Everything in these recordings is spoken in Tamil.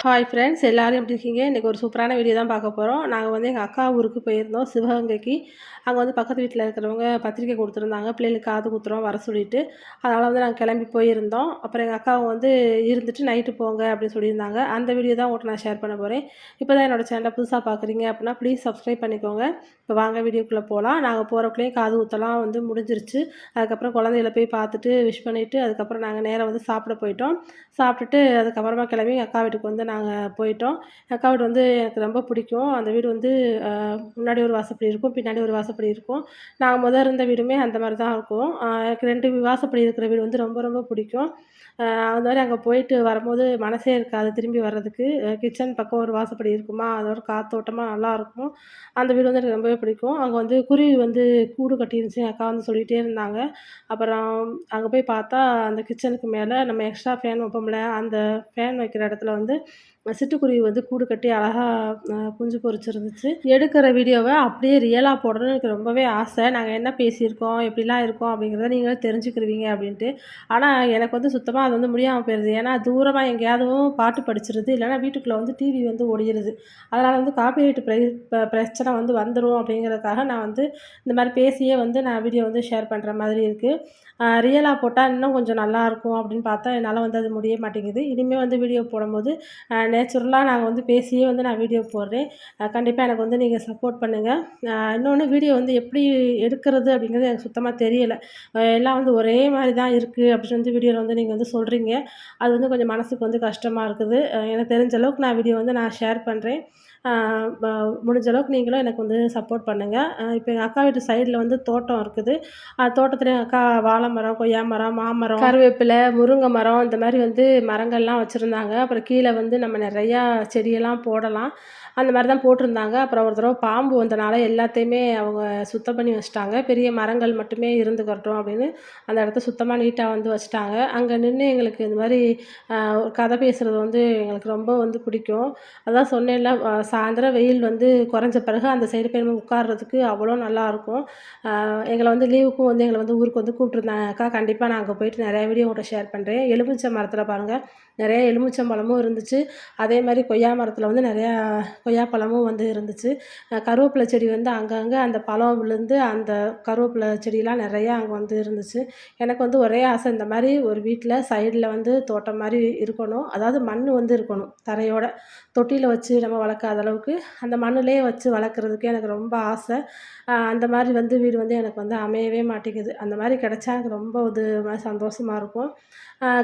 ஹாய் ஃப்ரெண்ட்ஸ், எல்லோரும் எப்படி இருக்கீங்க? இன்றைக்கி ஒரு சூப்பரான வீடியோ தான் பார்க்க போகிறோம். நாங்கள் வந்து எங்கள் அக்கா ஊருக்கு போயிருந்தோம், சிவகங்கைக்கு. அங்கே வந்து பக்கத்து வீட்டில் இருக்கிறவங்க பத்திரிக்கை கொடுத்துருந்தாங்க, பிள்ளைகளுக்கு காது குத்துறோம் வர சொல்லிட்டு. அதனால் வந்து நாங்கள் கிளம்பி போயிருந்தோம். அப்புறம் எங்கள் அக்காவை வந்து இருந்துட்டு நைட்டு போங்க அப்படின்னு சொல்லியிருந்தாங்க. அந்த வீடியோ தான் உங்கள்கிட்ட நான் ஷேர் பண்ண போகிறேன். இப்போ தான் என்னோடய சேனலை புதுசாக பார்க்குறீங்க அப்படின்னா ப்ளீஸ் சப்ஸ்கிரைப் பண்ணிக்கோங்க. இப்போ வாங்க வீடியோக்குள்ளே போகலாம். நாங்கள் போகிறக்குள்ளேயும் காது குத்தலாம் வந்து முடிஞ்சிருச்சு. அதுக்கப்புறம் குழந்தைகளை போய் பார்த்துட்டு விஷ் பண்ணிவிட்டு அதுக்கப்புறம் நாங்கள் நேராக வந்து சாப்பிட போயிட்டோம். சாப்பிட்டுட்டு அதுக்கப்புறமா கிளம்பி எங்கள் அக்கா வீட்டுக்கு வந்து நாங்கள் போயிட்டோம். அக்கா வீடு வந்து எனக்கு ரொம்ப பிடிக்கும். அந்த வீடு வந்து முன்னாடி ஒரு வாசப்படி இருக்கும், பின்னாடி ஒரு வாசப்படி இருக்கும். நாங்கள் இருந்த வீடுமே அந்த மாரி தான் இருக்கும். எனக்கு 2 வாசப்படி இருக்கிற வீடு வந்து ரொம்ப ரொம்ப பிடிக்கும். அது மாரி அங்கே போயிட்டு வரும்போது மனசே இருக்காது திரும்பி வர்றதுக்கு. கிச்சன் பக்கம் ஒரு வாசப்படி இருக்குமா, அதோட காத்தோட்டமா நல்லாயிருக்கும். அந்த வீடு வந்து எனக்கு ரொம்பவே பிடிக்கும். அங்கே வந்து குருவி வந்து கூடு கட்டியிருந்துச்சு என் அக்கா வந்து சொல்லிகிட்டே இருந்தாங்க. அப்புறம் அங்கே போய் பார்த்தா அந்த கிச்சனுக்கு மேலே நம்ம எக்ஸ்ட்ரா ஃபேன் வைப்போம்ல, அந்த ஃபேன் வைக்கிற இடத்துல வந்து சிட்டுக்குருவி வந்து கூடு கட்டி அழகா குஞ்சு பொரிச்சிருந்துச்சு. எடுக்கிற வீடியோவ அப்படியே ரியலா போடணும்னு எனக்கு ரொம்பவே ஆசை. நாங்க என்ன பேசியிருக்கோம், எப்படிலாம் இருக்கோம் அப்படிங்கிறத நீங்களே தெரிஞ்சுக்கிருவீங்க அப்படின்ட்டு. ஆனா எனக்கு வந்து சுத்தமா அது வந்து முடியாம போயிருது. ஏன்னா தூரமா எங்கேயாவதும் பாட்டு படிச்சிருது, இல்லைன்னா வீட்டுக்குள்ள வந்து டிவி வந்து ஓடிருது. அதனால வந்து காப்பிரைட் பிரச்சனை வந்து வந்துரும் அப்படிங்கிறதுக்காக நான் வந்து இந்த மாரி பேசியே வந்து நான் வீடியோ வந்து ஷேர் பண்ற மாதிரி இருக்கு. ரியலா போட்டா இன்னும் கொஞ்சம் நல்லாயிருக்கும் அப்படின்னு பார்த்தா என்னால வந்து அது முடிய மாட்டேங்குது. இனிமே வந்து வீடியோ போடும்போது நேச்சுரலா நாங்க வந்து பேசியே வந்து நான் வீடியோ போடுறேன். கண்டிப்பா எனக்கு வந்து நீங்க சப்போர்ட் பண்ணுங்க. இன்னொன்னு வீடியோ வந்து எப்படி எடுக்கிறது அப்படிங்கிறது எனக்கு சுத்தமா தெரியல. எல்லாம் வந்து ஒரே மாரி தான் இருக்கு அப்படின்னு வந்து வீடியோல வந்து நீங்க வந்து சொல்றீங்க. அது வந்து கொஞ்சம் மனசுக்கு வந்து கஷ்டமா இருக்குது. எனக்கு தெரிஞ்ச அளவுக்கு நான் வீடியோ வந்து நான் ஷேர் பண்றேன். அ ப முடிஞ்ச அளவுக்கு நீங்களும் எனக்கு வந்து சப்போர்ட் பண்ணுங்க. இப்போ எங்க அக்கா வீட்டு சைடுல வந்து தோட்டம் இருக்குது. தோட்டத்தில எங்க அக்கா வாழை மரம், கொய்யா மரம், மாமரம், கருவேப்பிலை, முருங்கை மரம் இந்த மாரி வந்து மரங்கள்லாம் வச்சிருந்தாங்க. அப்புறம் கீழ வந்து நம்ம நெறையா செடியெல்லாம் போடலாம். அந்த மாரி தான் போட்டிருந்தாங்க. அப்புறம் ஒரு தடவ பாம்பு வந்தனால எல்லாத்தையுமே அவங்க சுத்தம் பண்ணி வச்சுட்டாங்க. பெரிய மரங்கள் மட்டுமே இருந்துக்கட்டும் அப்படின்னு அந்த இடத்த சுத்தமா நீட்டா வந்து வச்சுட்டாங்க. அங்க நின்னு எங்களுக்கு இந்த மாரி ஒரு கதை பேசுறது வந்து எங்களுக்கு ரொம்ப வந்து பிடிக்கும். அதான் சொன்னேன்ல, சாயந்தரம் வெயில் வந்து குறைஞ்ச பிறகு அந்த சைடு போய் நம்ம உட்கார்றதுக்கு அவ்வளோ நல்லாயிருக்கும். எங்கள வந்து லீவுக்கும் வந்து எங்கள வந்து ஊருக்கு வந்து கூப்பிட்டுருந்தாங்க. அக்கா கண்டிப்பா நான் அங்க போயிட்டு நெறைய வீடியோ உங்கள்ட்ட ஷேர் பண்றேன். எலுமிச்சை மரத்தில பாருங்க, நெறைய எலுமிச்சம்பழமும் இருந்துச்சு. அதே மாரி கொய்யா மரத்தில வந்து நெறையா கொய்யாப்பழமும் வந்து இருந்துச்சு. கருவேப்பிலை செடி வந்து அங்கங்க அந்த பழம் விழுந்து அந்த கருவேப்பிலை செடிலாம் நெறையா அங்க வந்து இருந்துச்சு. எனக்கு வந்து ஒரே ஆசை இந்த மாரி ஒரு வீட்ல சைடுல வந்து தோட்டம் மாரி இருக்கணும். அதாவது மண்ணு வந்து இருக்கணும் தரையோட. தொட்டியில வச்சு நம்ம வளர்க்காத அளவுக்கு அந்த மண்ணுலயே வச்சு வளர்க்குறதுக்கு எனக்கு ரொம்ப ஆசை. அந்த மாரி வந்து வீடு வந்து எனக்கு வந்து அமையவே மாட்டேங்குது. அந்த மாரி கிடைச்சா எனக்கு ரொம்ப ஒரு மாரி சந்தோஷமா இருக்கும்.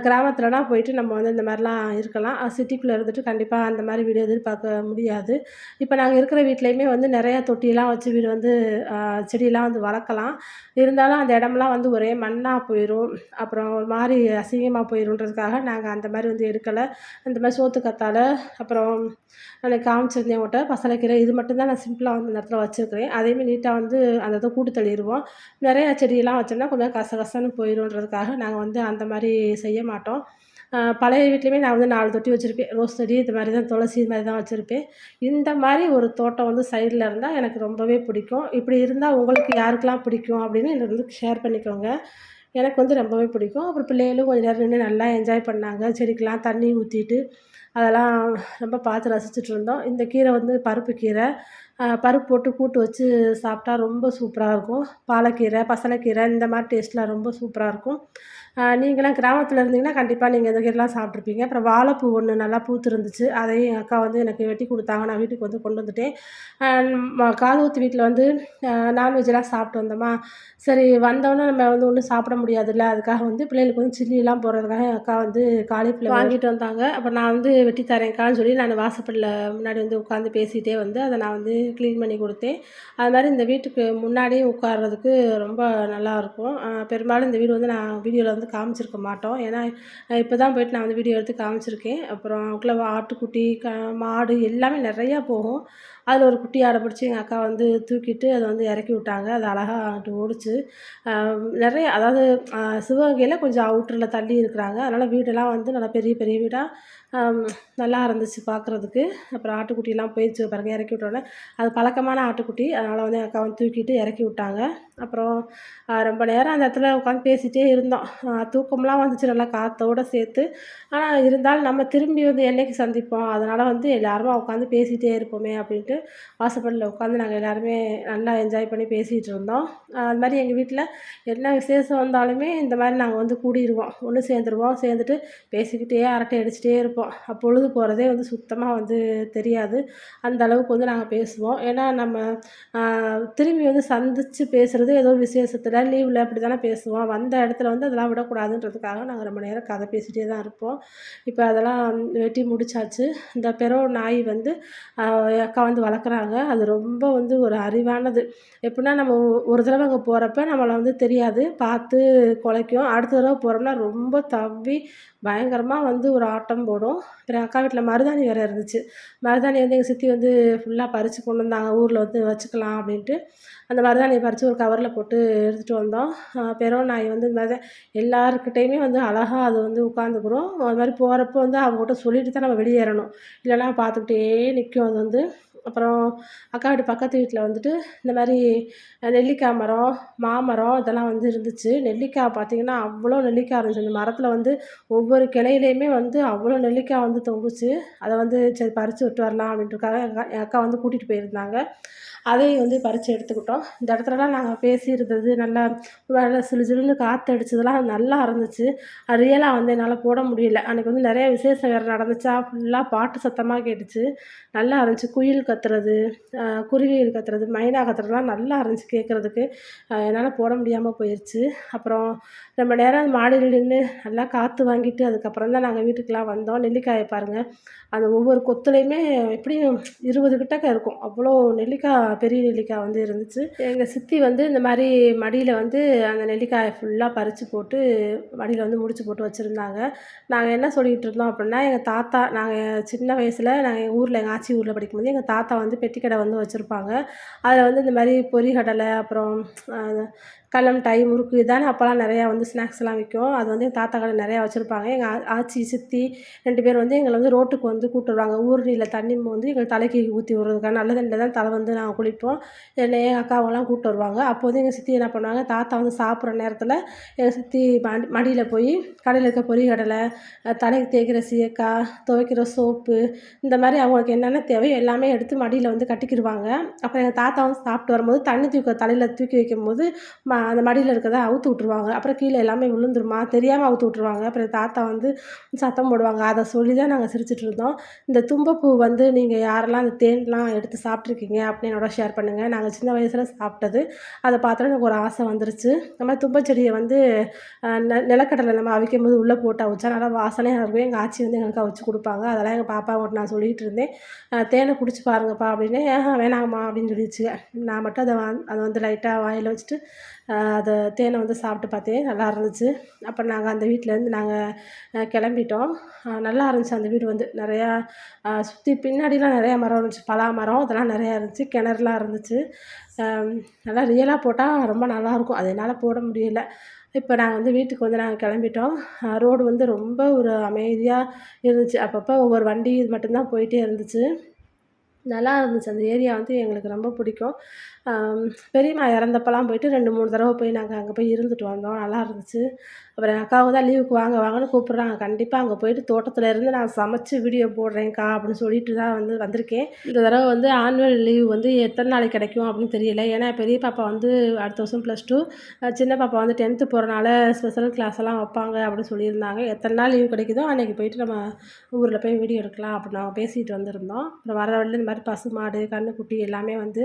கிராமத்துலனா போயிட்டு நம்ம வந்து இந்த மாரிலாம் இருக்கலாம். சிட்டிக்குள்ள இருந்துட்டு கண்டிப்பா அந்த மாரி வீடு எதிர்பார்க்க முடியாது. இப்ப நாங்க இருக்கிற வீட்லயுமே வந்து நெறைய தொட்டிலாம் வச்சு வீடு வந்து அ செடியெல்லாம் வந்து வளர்க்கலாம். இருந்தாலும் அந்த இடம்லாம் வந்து ஒரே மண்ணா போயிரும். அப்புறம் ஒரு மாரி அசிங்கமா போயிருன்றதுக்காக நாங்க அந்த மாரி வந்து எடுக்கல. இந்த மாரி சோத்துக்கத்தாழ, அப்புறம் அன்னைக்கு காமிச்சிருந்தேன் உங்கள்ட்ட பசலைக்கீரை இது மட்டும் தான் நான் சிம்பிளா வந்து இந்த இடத்துல வச்சிருக்கிறேன். அதையுமே நீட்டா வந்து அந்த இத கூட்டு தள்ளிருவோம். நெறைய செடியெல்லாம் வச்சோம்னா கொஞ்சம் கசகசன்னு போயிருன்றதுக்காக நாங்க வந்து அந்த மாரி செய்ய மாட்டோம். பழைய வீட்லயுமே நான் வந்து 4 தொட்டி வச்சிருப்பேன். ரோஸ் செடி இது மாரி தான், துளசி இது மாரி தான் வச்சிருப்பேன். இந்த மாரி ஒரு தோட்டம் வந்து சைடுல இருந்தா எனக்கு ரொம்பவே பிடிக்கும். இப்படி இருந்தா உங்களுக்கு யாருக்கெல்லாம் பிடிக்கும் அப்படின்னு என்ன வந்து ஷேர் பண்ணிக்கோங்க. எனக்கு வந்து ரொம்பவே பிடிக்கும். அப்புறம் பிள்ளைகளும் கொஞ்ச நேரம் நின்னு நல்லா என்ஜாய் பண்ணாங்க. செடிக்கெல்லாம் தண்ணி ஊத்திட்டு, அதெல்லாம் ரொம்ப பார்த்து ரசிச்சுட்ருந்தோம். இந்த கீரை வந்து பருப்பு கீரை. பருப்பு போட்டு கூட்டு வச்சு சாப்பிட்டா ரொம்ப சூப்பரா இருக்கும். பாலக்கீரை, பசலைக்கீரை இந்த மாரி டேஸ்ட்ல ரொம்ப சூப்பரா இருக்கும். நீங்கலாம் கிராமத்துல இருந்தீங்கன்னா, கண்டிப்பா நீங்க இந்த கீரைலாம் சாப்பிட்ருப்பீங்க. அப்புறம் வாழைப்பூ ஒண்ணு நல்லா பூத்திருந்துச்சு. அதையும் எங்க அக்கா வந்து எனக்கு வெட்டி குடுத்தாங்க. நான் வீட்டுக்கு வந்து கொண்டு வந்துட்டேன். அ காது குத்து வீட்ல வந்து நான்வெஜ்லாம் சாப்பிட்டு வந்தோமா, சரி வந்தோனே நம்ம வந்து ஒண்ணும் சாப்பிட முடியாதுல்ல. அதுக்காக வந்து பிள்ளைகளுக்கு வந்து சில்லிலாம் போடுறதுக்காக எங்க அக்கா வந்து காலிஃப்ளவர் வாங்கிட்டு வந்தாங்க. அப்ப நான் வந்து வெட்டி தரேன்க்கான்னு சொல்லி நான் வாசப்படில முன்னாடி வந்து உட்காந்து பேசிட்டே வந்து அத நான் வந்து கிளீன் பண்ணி குடுத்தேன். அது மாரி இந்த வீட்டுக்கு முன்னாடியே உட்கார்றதுக்கு ரொம்ப நல்லாயிருக்கும். பெரும்பாலும் இந்த வீடு வந்து நான் வீடியோல வந்து காமிச்சிருக்க மாட்டோம். ஏன்னா, இப்ப தான் போயிட்டு நான் வந்து வீடியோ எடுத்து காமிச்சிருக்கேன். அப்புறம் அதுக்குள்ள ஆட்டுக்குட்டி, மாடு எல்லாமே நெறையா போகும். அதில ஒரு குட்டி ஆட பிடிச்சு எங்க அக்கா வந்து தூக்கிட்டு அத வந்து இறக்கி விட்டாங்க. அது அழகா அங்கிட்டு ஓடுச்சு. அ நெறைய அதாவது சிவகங்கையில கொஞ்சம் அவுட்டர்ல தள்ளி இருக்கிறாங்க. அதனால வீடெல்லாம் வந்து நல்லா பெரிய பெரிய வீடா ஆம், நல்லா இருந்துச்சு பார்க்குறதுக்கு. அப்புறம் ஆட்டுக்குட்டிலாம் போயிடுச்சு பாருங்க இறக்கி விட்டோன்னே. அது பழக்கமான ஆட்டுக்குட்டி. அதனால் வந்து எங்கள் அக்கா வந்து தூக்கிட்டு இறக்கி விட்டாங்க. அப்புறம் ரொம்ப நேரம் அந்த இடத்துல உட்காந்து பேசிகிட்டே இருந்தோம். தூக்கம்லாம் வந்துச்சு நல்லா காத்தோட சேர்த்து. ஆனா இருந்தாலும் நம்ம திரும்பி வந்து என்னைக்கு சந்திப்போம்? அதனால் வந்து எல்லாருமா உட்காந்து பேசிகிட்டே இருப்போமே அப்படின்ட்டு வாசப்படில உட்காந்து நாங்கள் எல்லாருமே நல்லா என்ஜாய் பண்ணி பேசிகிட்டு இருந்தோம். அது மாரி எங்கள் வீட்ல என்ன விசேஷம் வந்தாலுமே இந்த மாரி நாங்கள் வந்து கூடிருவோம். ஒண்ணு சேர்ந்துருவோம். சேர்ந்துட்டு பேசிக்கிட்டே அரட்டை அடிச்சுட்டே இருப்போம். பொழுது போகிறதே வந்து சுத்தமா வந்து தெரியாது. அந்த அளவுக்கு வந்து நாங்க பேசுவோம். ஏன்னா நம்ம அ திரும்பி வந்து சந்திச்சு பேசுறது ஏதோ விசேஷத்துல, லீவ்ல அப்படி தானே பேசுவோம். வந்த இடத்துல வந்து அதெல்லாம் விடக்கூடாதுன்றதுக்காக நாங்க ரொம்ப நேரம் கதை பேசிட்டே தான் இருப்போம். இப்ப அதெல்லாம் வெட்டி முடிச்சாச்சு. இந்த பெரோ நாய் வந்து என் அக்கா வந்து வளர்க்குறாங்க. அது ரொம்ப வந்து ஒரு அறிவானது. எப்படின்னா நம்ம ஒரு தடவ அங்க போறப்ப நம்மள வந்து தெரியாது. பார்த்து குலைக்கும். அடுத்த தடவ போறோம்னா ரொம்ப தவ்வி பயங்கரமா வந்து ஒரு ஆட்டம் போடும். அப்புறம் அக்கா வீட்ல மருதாணி வேற இருந்துச்சு. மருதாணி வந்து எங்க சித்தி வந்து ஃபுல்லா பறிச்சு கொண்டு வந்தாங்க. ஊர்ல வந்து வச்சுக்கலாம் அப்படின்ட்டு. அந்த மருதாணிய பறிச்சு ஒரு கவர்ல போட்டு எடுத்துட்டு வந்தோம். பெரோ நாய் வந்து இந்த மாரி தான் எல்லார்கிட்டயுமே வந்து அழகா அது வந்து உட்காந்துக்கும். அது மாரி போறப்போ வந்து அவங்ககிட்ட சொல்லிட்டு தான் நம்ம வெளியேறணும். இல்லன்னா பார்த்துக்கிட்டே நிக்கும் அது வந்து. அப்புறம் அக்கா வீட்டு பக்கத்து வீட்ல வந்துட்டு இந்த மாரி நெல்லிக்காய் மரம், மாமரம் இதெல்லாம் வந்து இருந்துச்சு. நெல்லிக்காய் பார்த்தீங்கன்னா, அவ்வளோ நெல்லிக்காய் இருந்துச்சு. அந்த மரத்தில வந்து ஒவ்வொரு கிளையிலயுமே வந்து அவ்வளோ நெல்லிக்காய் வந்து தொங்குச்சு. அத வந்து சரி பறிச்சு விட்டு வரலாம் அப்படின்றதுக்காக என் அக்கா வந்து கூட்டிட்டு போயிருந்தாங்க. அதையும் வந்து பறிச்சு எடுத்துக்கிட்டோம். இந்த இடத்துலலாம் நாங்க பேசியிருந்தது நல்லா சிலு சிலுன்னு காத்து அடிச்சதெல்லாம் நல்லா இருந்துச்சு. அது ரியலா வந்து என்னால போட முடியல. அன்னைக்கு வந்து நெறைய விசேஷம் வேற நடந்துச்சா, ஃபுல்லா பாட்டு சத்தமா கேட்டுச்சு. நல்லா இருந்துச்சு. குயில் கத்துறது, குருவிகள் கத்துறது, மைனா கத்துறதுலாம் நல்லா இருந்துச்சு கேட்கறதுக்கு. என்னால போட முடியாம போயிருச்சு. அப்புறம் ரொம்ப நேரம் மாடியில நின்னு நல்லா காத்து வாங்கிட்டு, அதுக்கப்புறம் தான் நாங்க வீட்டுக்குலாம் வந்தோம். நெல்லிக்காய பாருங்க. அந்த ஒவ்வொரு கொத்துலயுமே எப்படியும் 20 கிட்டக்க இருக்கும். அவ்வளோ நெல்லிக்காய் பெரிய நெல்லிக்காய் வந்து இருந்துச்சு. எங்க சித்தி வந்து இந்த மாரி மடியில வந்து அந்த நெல்லிக்காய ஃபுல்லா பறிச்சு போட்டு, மடியில வந்து முடிச்சு போட்டு வச்சிருந்தாங்க. நாங்க என்ன சொல்லிட்டு இருந்தோம் அப்புட்ன்னா, எங்க தாத்தா நாங்க சின்ன வயசுல நாங்க எங்க ஊர்ல எங்க ஆச்சி ஊர்ல படிக்கும்போது, எங்க தாத்தா வந்து பெட்டி கடை வந்து வச்சிருப்பாங்க. அதில வந்து இந்த மாரி பொரிகடலை, அப்புறம் அ கடல மிட்டாய், முறுக்கு இதானே அப்போலாம் நெறையா வந்து ஸ்நாக்ஸ்லாம் விக்கும். அது வந்து எங்க தாத்தா கடை நெறையா வச்சிருப்பாங்க. எங்க ஆச்சி, சித்தி 2 பேர் வந்து எங்கள வந்து ரோட்டுக்கு வந்து கூட்டு வருவாங்க. ஊருணியில தண்ணி மோந்து எங்க தலைக்கு ஊத்தி விடுறதுக்காக. நல்ல தண்ணில தான் தலை வந்து நாங்க குளிப்போம். என்னைய, எங்க அக்காவெல்லாம் கூட்டு வருவாங்க. அப்போ வந்து எங்க சித்தி என்ன பண்ணுவாங்க, தாத்தா வந்து சாப்பிடுற நேரத்தில எங்க சித்தி மடியில போய் கடையில இருக்க பொரிகடலை, தலைக்கு தேய்க்கிற சீயக்காய், துவைக்கிற சோப்பு, இந்த மாரி அவங்களுக்கு என்னென்ன தேவையோ எல்லாமே எடுத்து மடியில வந்து கட்டிக்கிருவாங்க. அப்புறம் எங்க தாத்தா வந்து சாப்பிட்டு வரும்போது தண்ணி தலையில தூக்கி வைக்கும்போது, அந்த மடியில இருக்கிறத அவுத்து விட்டுருவாங்க. அப்புறம் கீழ எல்லாமே விழுந்துருமா, தெரியாம அவுத்து விட்டுருவாங்க. அப்புறம் தாத்தா வந்து சத்தம் போடுவாங்க. அத சொல்லி தான் நாங்க சிரிச்சுட்டு இருந்தோம். இந்த தும்பப்பூ வந்து நீங்க யாரெல்லாம் அந்த தேன்லாம் எடுத்து சாப்பிட்டுருக்கீங்க அப்படின்னு என்னோட ஷேர் பண்ணுங்க. நாங்க சின்ன வயசுல சாப்பிட்டது. அத பார்த்தோனே எனக்கு ஒரு ஆசை வந்துருச்சு. இந்த மாரி தும்பச்செடிய வந்து நிலக்கடலை நம்ம அவிக்கும்போது உள்ள போட்டு அவிச்சா நல்லா வாசனையா இருக்கும். எங்க ஆச்சி வந்து எங்களுக்கு அவிச்சு குடுப்பாங்க. அதெல்லாம் எங்க பாப்பாவுட்ட நான் சொல்லிட்டு இருந்தேன். தேனை குடிச்சு பாருங்கப்பா அப்படின்னு. வேணாம்மா அப்படின்னு சொல்லிருச்சுக. நான் மட்டும் அத வந்து லைட்டா வாயில வச்சுட்டு, அத தேனை வந்து சாப்பிட்டு பார்த்தேன். நல்லா இருந்துச்சு. அப்புறம் நாங்க அந்த வீட்லேருந்து நாங்க கிளம்பிட்டோம். நல்லா இருந்துச்சு அந்த வீடு வந்து. நெறையா சுத்தி பின்னாடிலாம் நெறைய மரம் இருந்துச்சு. பலா மரம் அதெல்லாம் நெறையா இருந்துச்சு. கிணறுலாம் இருந்துச்சு. அம் நல்லா ரியலா போட்டா ரொம்ப நல்லாயிருக்கும். அது என்னால போட முடியல. இப்ப நாங்க வந்து வீட்டுக்கு வந்து நாங்க கிளம்பிட்டோம். ரோடு வந்து ரொம்ப ஒரு அமைதியா இருந்துச்சு. அப்பப்போ ஒவ்வொரு வண்டி இது மட்டும் தான் போயிட்டே இருந்துச்சு. நல்லா இருந்துச்சு. அந்த ஏரியா வந்து எங்களுக்கு ரொம்ப பிடிக்கும். அம் பெரியம்மா இறந்தப்பலாம் போயிட்டு 2, 3 தடவ போய் நாங்க அங்க போய் இருந்துட்டு வந்தோம். நல்லா இருந்துச்சு. அப்புறம் என் அக்காவும் தான் லீவுக்கு வாங்க வாங்கன்னு கூப்பிடுறாங்க. கண்டிப்பா அங்க போயிட்டு தோட்டத்துல இருந்து நான் சமைச்சு வீடியோ போடுறேன்க்கா அப்படின்னு சொல்லிட்டு தான் வந்து வந்திருக்கேன். இந்த தடவ வந்து ஆனுவல் லீவ் வந்து எத்தன நாளைக்கு கிடைக்கும் அப்படின்னு தெரியல. ஏன்னா பெரிய பாப்பா வந்து அடுத்த வருஷம் +2 சின்ன பாப்பா வந்து 10th போறனால ஸ்பெஷல் கிளாஸ் எல்லாம் வைப்பாங்க அப்படின்னு சொல்லியிருந்தாங்க. எத்தன நாள் லீவ் கிடைக்குதோ அன்னைக்கு போயிட்டு நம்ம ஊர்ல போய் வீடியோ எடுக்கலாம் அப்படின்னு நாங்க பேசிட்டு வந்திருந்தோம். அப்புறம் வர வழியில இந்த மாரி பசுமாடு, கன்னுக்குட்டி எல்லாமே வந்து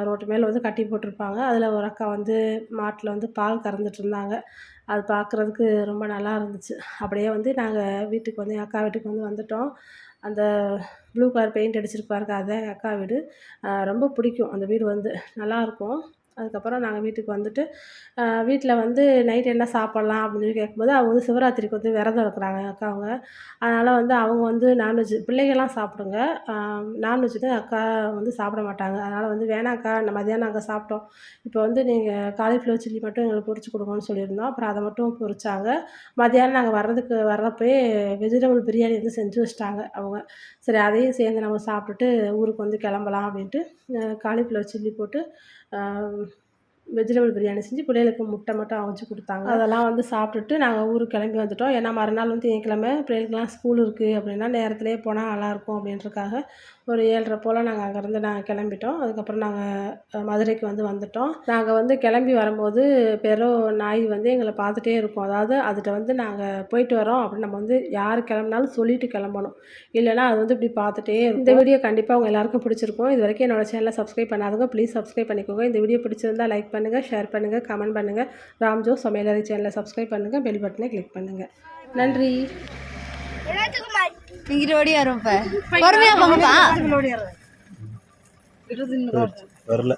ரோட்டு மேல வந்து கட்டி போட்டிருப்பாங்க. அதில ஒரு அக்கா வந்து மாட்ல வந்து பால் கறந்துட்டு இருந்தாங்க. அது பார்க்குறதுக்கு ரொம்ப நல்லா இருந்துச்சு. அப்படியே வந்து நாங்க வீட்டுக்கு வந்து என் அக்கா வீட்டுக்கு வந்து வந்துட்டோம். அந்த ப்ளூ கலர் பெயிண்ட் அடிச்சிருக்கு பாருங்க, அதான் எங்க அக்கா வீடு. ரொம்ப பிடிக்கும் அந்த வீடு வந்து. நல்லாயிருக்கும். அதுக்கப்புறம் நாங்கள் வீட்டுக்கு வந்துட்டு வீட்டில் வந்து நைட் என்ன சாப்பிட்லாம் அப்படின்னு சொல்லி கேட்கும்போது அவங்க வந்து சிவராத்திரிக்கு வந்து விரதம் இருக்கிறாங்க எங்கள் அக்கா அவங்க. அதனால் வந்து அவங்க வந்து நான்வெஜ் பிள்ளைங்கலாம் சாப்பிடுங்க. நான்வெஜ் வந்து அக்கா வந்து சாப்பிட மாட்டாங்க. அதனால் வந்து வேணாம்க்கா மதியானம் நாங்கள் சாப்பிட்டோம். இப்போ வந்து நீங்கள் காலிஃப்ளவர் சில்லி மட்டும் எங்களுக்கு பொரிச்சு கொடுங்கன்னு சொல்லியிருந்தோம். அப்புறம் அதை மட்டும் பொரிச்சாங்க. மதியானம் நாங்கள் வர்றப்பயே வெஜிடபிள் பிரியாணி வந்து செஞ்சு வச்சுட்டாங்க அவங்க. சரி அதையும் சேர்ந்து நம்ம சாப்பிட்டுட்டு ஊருக்கு வந்து கிளம்பலாம் அப்படின்ட்டு காலிஃப்ளவர் சில்லி போட்டு வெஜிடபிள் பிரியாணி செஞ்சு பிள்ளைகளுக்கு முட்டை மட்டும் அவிச்சு கொடுத்தாங்க. அதெல்லாம் வந்து சாப்பிட்டுட்டு நாங்கள் ஊருக்கு கிளம்பி வந்துட்டோம். ஏன்னா மறுநாள் வந்து திங்கட்கிழமை பிள்ளைகளுக்குலாம் ஸ்கூல் இருக்குது அப்படின்னா நேரத்திலேயே போனால் நல்லாயிருக்கும் அப்படின்றதுக்காக ஒரு 7:30 போல் நாங்கள் கிளம்பிட்டோம். அதுக்கப்புறம் நாங்கள் மதுரைக்கு வந்துட்டோம். நாங்கள் வந்து கிளம்பி வரும்போது பெரும் நாய் வந்து எங்களை பார்த்துட்டே இருக்கும். அதாவது அதுகிட்ட வந்து நாங்கள் போயிட்டு வரோம் அப்படின்னு நம்ம வந்து யார் கிளம்புனாலும் சொல்லிட்டு கிளம்பணும். இல்லைனா அது வந்து இப்படி பார்த்துட்டே இருக்கும். இந்த வீடியோ கண்டிப்பாக உங்கள் எல்லாருக்கும் பிடிச்சிருக்கும். இது வரைக்கும் என்னோடய சேனலை சப்ஸ்கிரைப் பண்ணாதவங்க ப்ளீஸ் சப்ஸ்கிரைப் பண்ணிக்கோங்க. இந்த வீடியோ பிடிச்சிருந்தால் லைக் பண்ணுங்கள், ஷேர் பண்ணுங்கள், கமெண்ட் பண்ணுங்கள். ராம்ஜோ சமையலறை சேனலை சப்ஸ்கிரைப் பண்ணுங்கள், பெல் பட்டனை கிளிக் பண்ணுங்கள். நன்றி. இங்கிட்டு ஓடியா இருப்ப பொறுமையா போங்கப்பா. வரல.